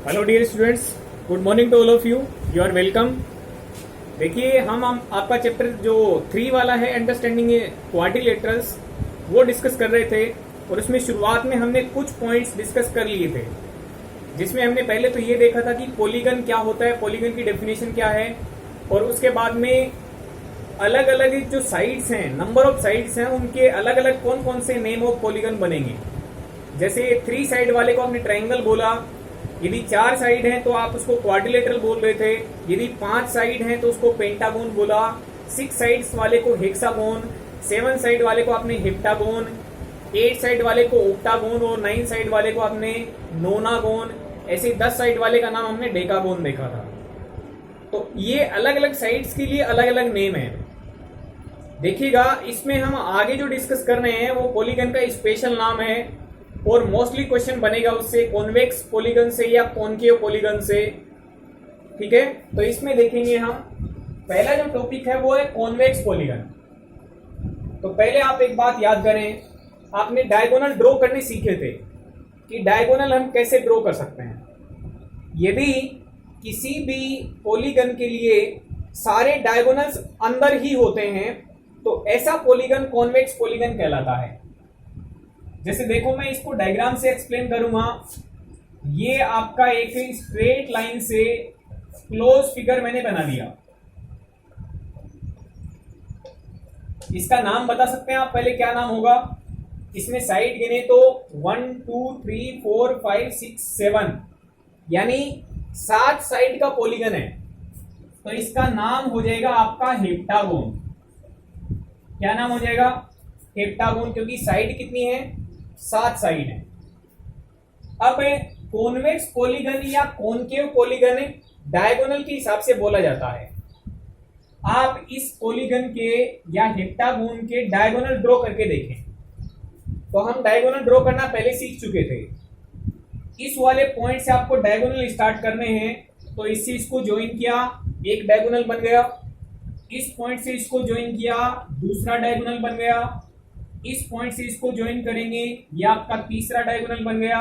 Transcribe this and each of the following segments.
Hello dear students, good morning to all of you. You are welcome. देखिए हम आपका chapter जो 3 वाला है अंडरस्टैंडिंग क्वाड्रिलेटरल्स वो डिस्कस कर रहे थे और उसमें शुरुआत में हमने कुछ पॉइंट्स डिस्कस कर लिए थे, जिसमें हमने पहले तो ये देखा था कि पॉलीगन क्या होता है, पॉलीगन की डेफिनेशन क्या है, और उसके बाद में अलग अलग जो साइड्स हैं, नंबर ऑफ साइड्स हैं, उनके अलग अलग कौन कौन से नेम ऑफ पॉलीगन बनेंगे। जैसे 3 साइड वाले को हमने ट्राइंगल बोला, यदि 4 साइड हैं तो आप उसको क्वाड्रिलेटरल बोल रहे थे, यदि 5 साइड हैं तो उसको पेंटागोन बोला, 6 साइड्स वाले को हेक्सागोन, 7 साइड वाले को आपने हेप्टागोन, 8 साइड वाले को ऑक्टागोन और 9 साइड वाले को आपने नोनागोन, ऐसे 10 साइड वाले का नाम हमने डेकागोन देखा था। तो ये अलग अलग साइड्स के लिए अलग अलग नेम है। देखिएगा, इसमें हम आगे जो डिस्कस कर रहे हैं वो पॉलीगन का स्पेशल नाम है और मोस्टली क्वेश्चन बनेगा उससे कॉन्वेक्स पॉलीगन से या कॉनकेव पॉलीगन से। ठीक है, तो इसमें देखेंगे हम पहला जो टॉपिक है वो है कॉन्वेक्स पॉलीगन। तो पहले आप एक बात याद करें, आपने डायगोनल ड्रॉ करने सीखे थे कि डायगोनल हम कैसे ड्रॉ कर सकते हैं। यदि किसी भी पॉलीगन के लिए सारे डायगोनल्स अंदर ही होते हैं तो ऐसा पॉलीगन कॉन्वेक्स पॉलीगन कहलाता है। जैसे देखो, मैं इसको डायग्राम से एक्सप्लेन करूंगा। ये आपका एक स्ट्रेट लाइन से क्लोज फिगर मैंने बना दिया। इसका नाम बता सकते हैं आप पहले, क्या नाम होगा? इसमें साइड गिने तो 1 2 3 4 5 6 7, यानी 7 साइड का पॉलीगन है। तो इसका नाम हो जाएगा आपका हेप्टागोन। क्या नाम हो जाएगा? हेप्टागोन, क्योंकि साइड कितनी है? 7 साइड है। अब कॉन्वेक्स पॉलीगन या कॉनकेव पॉलीगन डायगोनल के हिसाब से बोला जाता है। आप इस पॉलीगन के या हेप्टागोन के डायगोनल ड्रॉ करके देखें। तो हम डायगोनल ड्रॉ करना पहले सीख चुके थे। इस वाले पॉइंट से आपको डायगोनल स्टार्ट करने हैं, तो इससे इसको ज्वाइन किया, एक डायगोनल बन गया। इस पॉइंट से इसको ज्वाइन किया, दूसरा डायगोनल बन गया। इस पॉइंट से इसको ज्वाइन करेंगे, यह आपका तीसरा डायगोनल बन गया।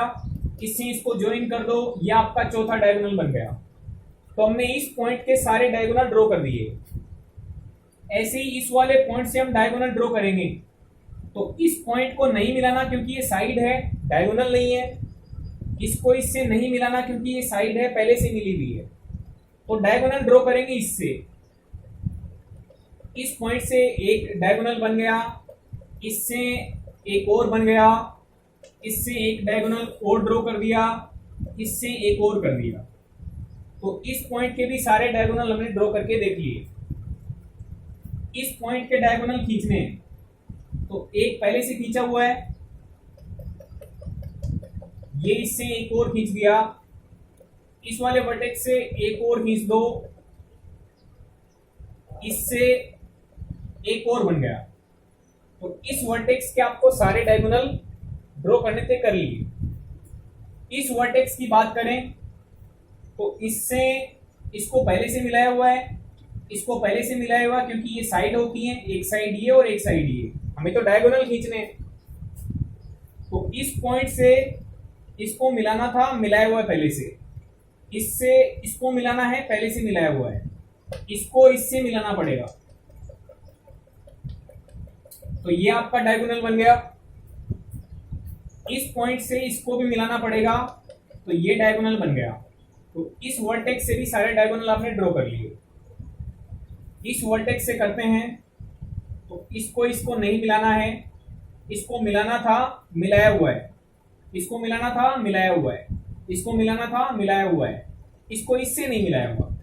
इससे इसको ज्वाइन कर दो, यह आपका चौथा डायगोनल बन गया। तो हमने इस पॉइंट के सारे डायगोनल ड्रॉ कर दिए। ऐसे ही इस वाले पॉइंट से हम डायगोनल ड्रॉ करेंगे। तो इस पॉइंट को नहीं मिलाना क्योंकि ये साइड है, डायगोनल नहीं है। इसको इससे नहीं मिलाना क्योंकि ये साइड है, पहले से मिली हुई है। तो डायगोनल ड्रॉ करेंगे इससे। इस पॉइंट से एक डायगोनल बन गया, इससे एक और बन गया, इससे एक डायगोनल और ड्रॉ कर दिया, इससे एक और कर दिया। तो इस पॉइंट के भी सारे डायगोनल हमने ड्रॉ करके देख लिए। इस पॉइंट के डायगोनल खींचने हैं, तो एक पहले से खींचा हुआ है, ये इससे एक और खींच दिया। इस वाले वर्टेक्स से एक और खींच दो, इससे एक और बन गया। तो इस वर्टेक्स के आपको सारे डायगोनल ड्रॉ करने थे, कर लिए। इस वर्टेक्स की बात करें तो इससे इसको पहले से मिलाया हुआ है, इसको पहले से मिलाया हुआ, क्योंकि ये साइड होती है, एक साइड ये और एक साइड ये। हमें तो डायगोनल खींचने हैं। तो इस पॉइंट से इसको मिलाना था, मिलाया हुआ है पहले से। इससे इसको मिलाना है, पहले से मिलाया हुआ है। इसको इससे मिलाना पड़ेगा। तो ये आपका डायगोनल बन गया। इस पॉइंट से इसको भी मिलाना पड़ेगा, तो ये डायगोनल बन गया। तो इस वर्टेक्स से भी सारे डायगोनल आपने ड्रॉ कर लिए। इस वर्टेक्स से करते हैं, तो इसको इसको नहीं मिलाना है, इसको मिलाना था, मिलाया हुआ है। इसको मिलाना था, मिलाया हुआ है। इसको मिलाना था, मिलाया हुआ है। इसको इससे नहीं मिलाया हुआ।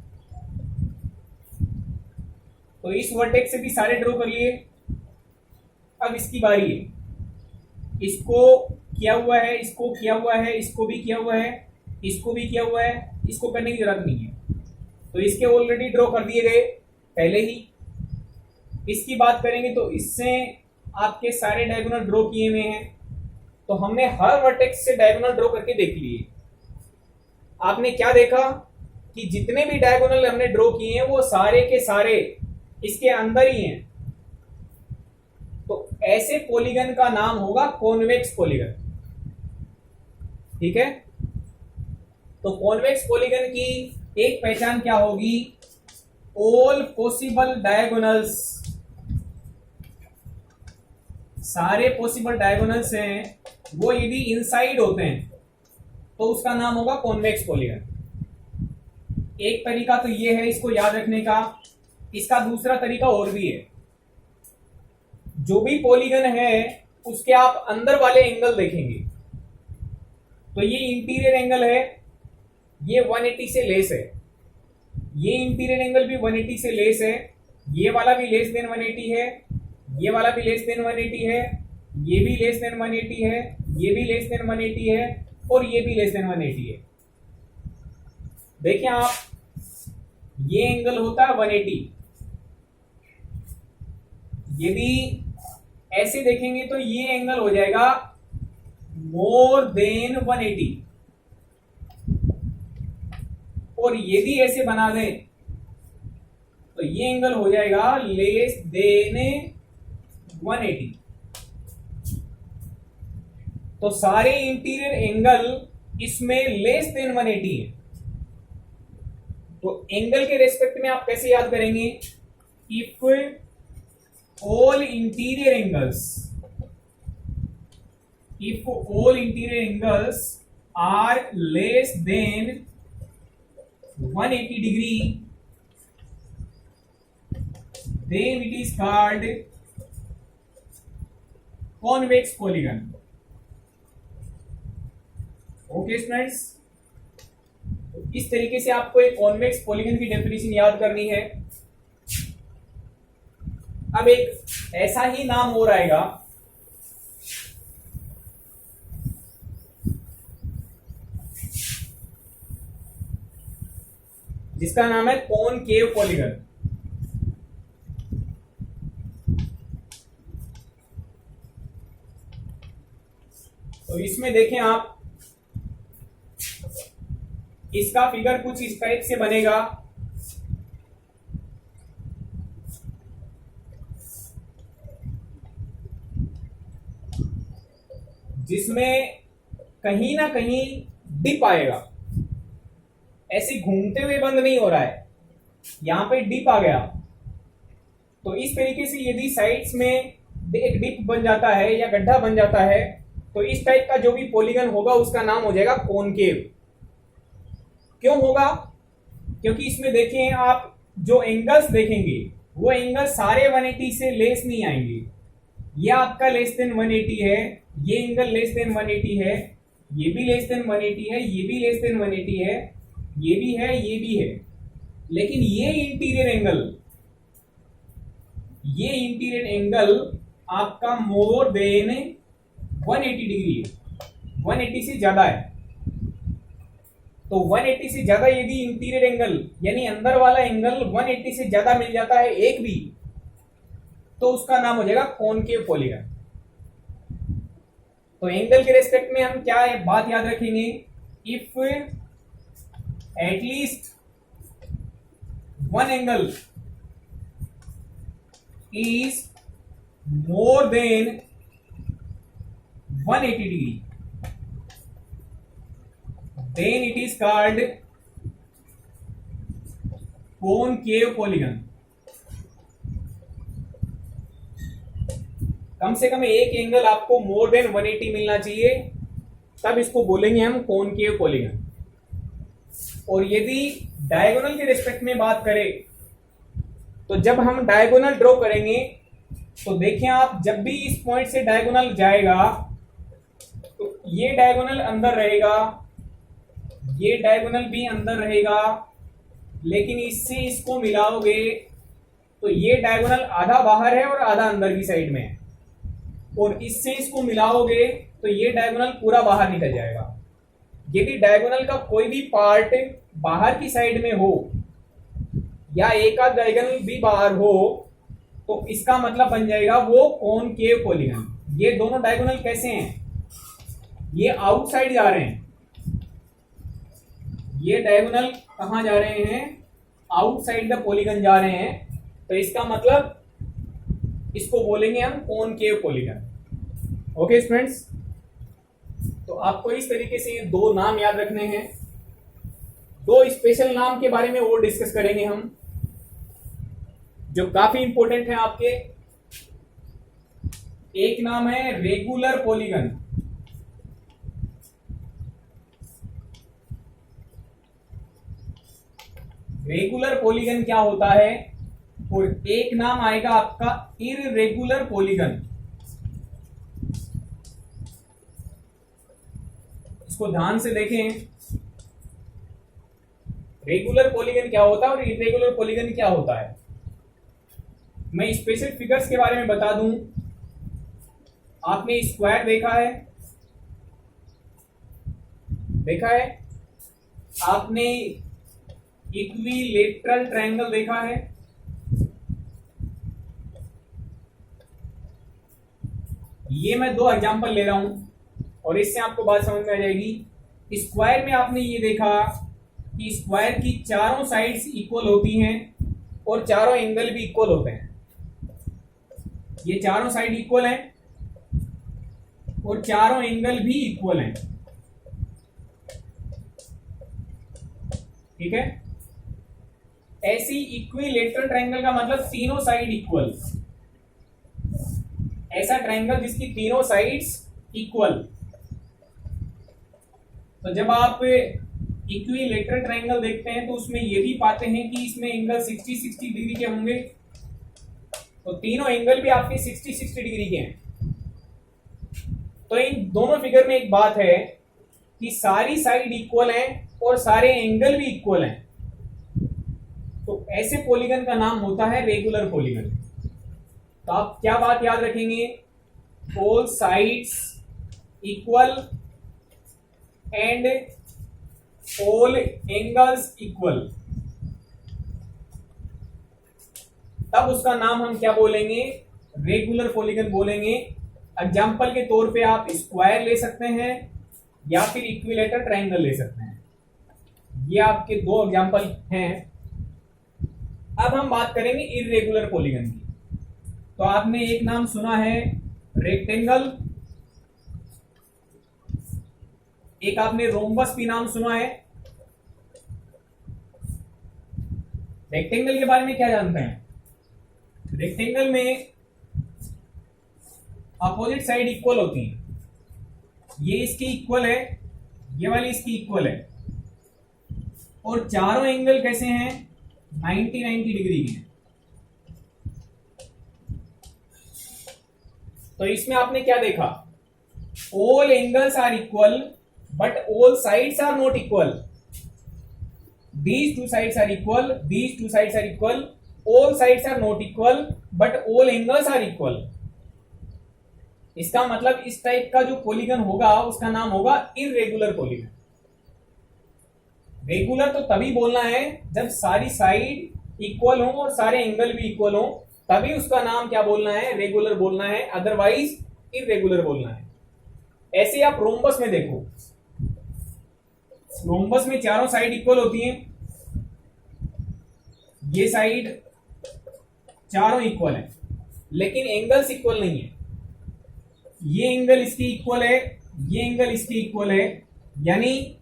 तो इस वर्टेक्स से भी सारे ड्रॉ कर लिए। अब इसकी बारी है। इसको किया हुआ है, इसको किया हुआ है, इसको भी किया हुआ है, इसको भी किया हुआ है, इसको करने की जरूरत नहीं है। तो इसके ऑलरेडी ड्रॉ कर दिए गए पहले ही। इसकी बात करेंगे तो इससे आपके सारे डायगोनल ड्रॉ किए हुए हैं। तो हमने हर वर्टेक्स से डायगोनल ड्रॉ करके देख लिए। आपने क्या देखा कि जितने भी डायगोनल हमने ड्रॉ किए हैं वो सारे के सारे इसके अंदर ही हैं। तो ऐसे पॉलीगन का नाम होगा कॉन्वेक्स पॉलीगन। ठीक है, तो कॉन्वेक्स पॉलीगन की एक पहचान क्या होगी? ऑल पॉसिबल डायगोनल्स, सारे पॉसिबल डायगोनल्स हैं वो यदि इनसाइड होते हैं तो उसका नाम होगा कॉन्वेक्स पॉलीगन। एक तरीका तो ये है इसको याद रखने का। इसका दूसरा तरीका और भी है। जो भी पॉलीगन है उसके आप अंदर वाले एंगल देखेंगे तो ये इंटीरियर एंगल है, ये 180 से लेस है, ये इंटीरियर एंगल भी 180 से लेस है, ये वाला भी लेस देन 180 है, ये वाला भी लेस देन 180 है, ये भी लेस देन 180 है, ये भी लेस देन 180 है और ये भी लेस देन 180 है। देखिए आप, ये एंगल होता है 180। यदि ऐसे देखेंगे तो ये एंगल हो जाएगा मोर देन 180 और यदि ऐसे बना दें तो ये एंगल हो जाएगा लेस देन 180। तो सारे इंटीरियर एंगल इसमें लेस देन 180 है। तो एंगल के रेस्पेक्ट में आप कैसे याद करेंगे? If all interior angles are less than 180 degree then it is called convex polygon. Okay students, इस तरीके से आपको एक कॉन्वेक्स पॉलीगन की डेफिनेशन याद करनी है। अब एक ऐसा ही नाम और आएगा जिसका नाम है कॉनकेव पॉलीगन। तो इसमें देखें आप, इसका फिगर कुछ इस टाइप से बनेगा। जिसमें कहीं ना कहीं डिप आएगा, ऐसे घूमते हुए बंद नहीं हो रहा है, यहां पे डिप आ गया। तो इस तरीके से यदि साइड्स में एक डिप बन जाता है या गड्ढा बन जाता है तो इस टाइप का जो भी पॉलीगन होगा उसका नाम हो जाएगा कॉनकेव। क्यों होगा? क्योंकि इसमें देखें आप, जो एंगल्स देखेंगे वो एंगल सारे 180 से लेस नहीं आएंगे। ये आपका लेस देन 180 है, ये एंगल लेस देन 180 है, ये भी लेस देन 180 है, ये भी लेस देन 180 है, ये भी है, ये भी है। लेकिन ये इंटीरियर एंगल आपका मोर देन 180 डिग्री है, 180 से ज्यादा है। तो 180 से ज्यादा यदि इंटीरियर एंगल यानी अंदर वाला एंगल 180 से ज्यादा मिल जाता है एक भी, तो उसका नाम हो जाएगा कॉनकेव पॉलीगन। तो एंगल के रेस्पेक्ट में हम क्या बात याद रखेंगे? If at least one angle is more than 180 degree, then it is called concave polygon। कम से कम एक एंगल आपको मोर देन 180 मिलना चाहिए, तब इसको बोलेंगे हम कॉनकेव पॉलीगन। और यदि डायगोनल के रिस्पेक्ट में बात करें तो जब हम डायगोनल ड्रॉ करेंगे तो देखें आप, जब भी इस पॉइंट से डायगोनल जाएगा तो ये डायगोनल अंदर रहेगा, ये डायगोनल भी अंदर रहेगा, लेकिन इससे इसको मिलाओगे तो ये डायगोनल आधा बाहर है और आधा अंदर की साइड में है, और इससे इसको मिलाओगे तो ये डायगोनल पूरा बाहर निकल जाएगा। यदि डायगोनल का कोई भी पार्ट बाहर की साइड में हो या एक आध डायगोनल भी बाहर हो तो इसका मतलब बन जाएगा वो कॉनकेव पॉलीगन। ये दोनों डायगोनल कैसे हैं? ये आउटसाइड जा रहे हैं, ये डायगोनल कहां जा रहे हैं? आउटसाइड द पॉलीगन जा रहे हैं। तो इसका मतलब इसको बोलेंगे हम कॉनकेव पॉलीगन। ओके स्टूडेंट्स, तो आपको इस तरीके से ये दो नाम याद रखने हैं। दो स्पेशल नाम के बारे में और डिस्कस करेंगे हम, जो काफी इंपॉर्टेंट है आपके। एक नाम है रेगुलर पॉलीगन। रेगुलर पॉलीगन क्या होता है, और एक नाम आएगा आपका इररेगुलर पॉलीगन। इसको ध्यान से देखें, रेगुलर पॉलीगन क्या होता है और इरेगुलर पॉलीगन क्या होता है। मैं स्पेशल फिगर्स के बारे में बता दूं। आपने स्क्वायर देखा है, आपने इक्विलेटरल ट्रायंगल देखा है, ये मैं दो एग्जांपल ले रहा हूं और इससे आपको बात समझ में आ जाएगी। स्क्वायर में आपने ये देखा कि स्क्वायर की चारों साइड्स इक्वल होती हैं और चारों एंगल भी इक्वल होते हैं। ये चारों साइड इक्वल हैं और चारों एंगल भी इक्वल हैं, ठीक है। ऐसी इक्विलेटरल ट्रायंगल का मतलब तीनों साइड इक्वल, ऐसा ट्रायंगल जिसकी तीनों साइड्स इक्वल। तो जब आप इक्विलेटरल ट्रायंगल देखते हैं तो उसमें ये भी पाते हैं कि इसमें एंगल 60-60 डिग्री के होंगे, तो तीनों एंगल भी आपके 60-60 डिग्री के हैं। तो इन दोनों फिगर में एक बात है कि सारी साइड इक्वल हैं और सारे एंगल भी इक्वल हैं, तो ऐसे पॉलीगन का नाम होता है रेगुलर पॉलीगन। तो आप क्या बात याद रखेंगे, all sides equal and all angles equal, तब उसका नाम हम क्या बोलेंगे, रेगुलर पॉलीगन बोलेंगे। एग्जांपल के तौर पे आप स्क्वायर ले सकते हैं या फिर इक्विलेटरल ट्रायंगल ले सकते हैं। ये आपके दो एग्जांपल हैं। अब हम बात करेंगे इर्रेगुलर पॉलीगन की। तो आपने एक नाम सुना है रेक्टेंगल, एक आपने रोम्बस भी नाम सुना है। रेक्टेंगल के बारे में क्या जानते हैं, रेक्टेंगल में अपोजिट साइड इक्वल होती है, ये इसकी इक्वल है, ये वाली इसकी इक्वल है, और चारों एंगल कैसे हैं, 90-90 डिग्री के। तो इसमें आपने क्या देखा, all angles are equal but all sides are not equal. These two sides are equal, these two sides are equal, all sides are not equal but all angles are equal। इसका मतलब इस type का जो polygon होगा उसका नाम होगा irregular polygon. Regular तो तभी बोलना है जब सारी साइड इक्वल हो और सारे एंगल भी इक्वल हो, तभी उसका नाम क्या बोलना है, रेगुलर बोलना है, अदरवाइज इररेगुलर बोलना है। ऐसे आप रोम्बस में देखो, रोम्बस में चारों साइड इक्वल होती हैं, ये साइड चारों इक्वल है लेकिन एंगल्स इक्वल नहीं है। ये एंगल इसकी इक्वल है, ये एंगल इसकी इक्वल है, यानी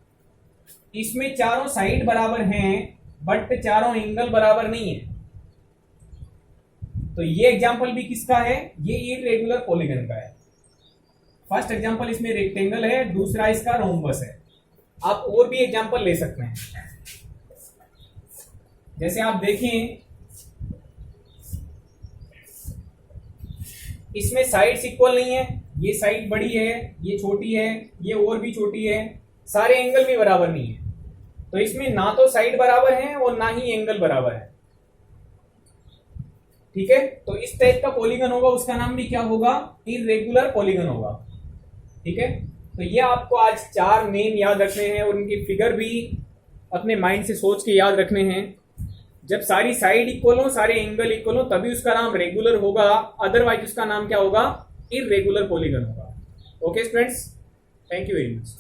इसमें चारों साइड बराबर हैं बट चारों एंगल बराबर नहीं है। तो ये एग्जांपल भी किसका है, ये इररेगुलर पॉलीगन का है। फर्स्ट एग्जांपल इसमें रेक्टेंगल है, दूसरा इसका रोम्बस है। आप और भी एग्जांपल ले सकते हैं, जैसे आप देखें इसमें साइड्स इक्वल नहीं है, ये साइड बड़ी है, ये छोटी है, ये और भी छोटी है, सारे एंगल भी बराबर नहीं है। तो इसमें ना तो साइड बराबर है और ना ही एंगल बराबर है, ठीक है। तो इस टाइप का पॉलीगन होगा, उसका नाम भी क्या होगा, इररेगुलर पॉलीगन होगा, ठीक है। तो ये आपको आज 4 नेम याद रखने हैं और इनकी फिगर भी अपने माइंड से सोच के याद रखने हैं। जब सारी साइड इक्वल हो, सारे एंगल इक्वल हो, तभी उसका नाम रेगुलर होगा, अदरवाइज उसका नाम क्या होगा, इररेगुलर पॉलीगन होगा। Okay students, thank you very much.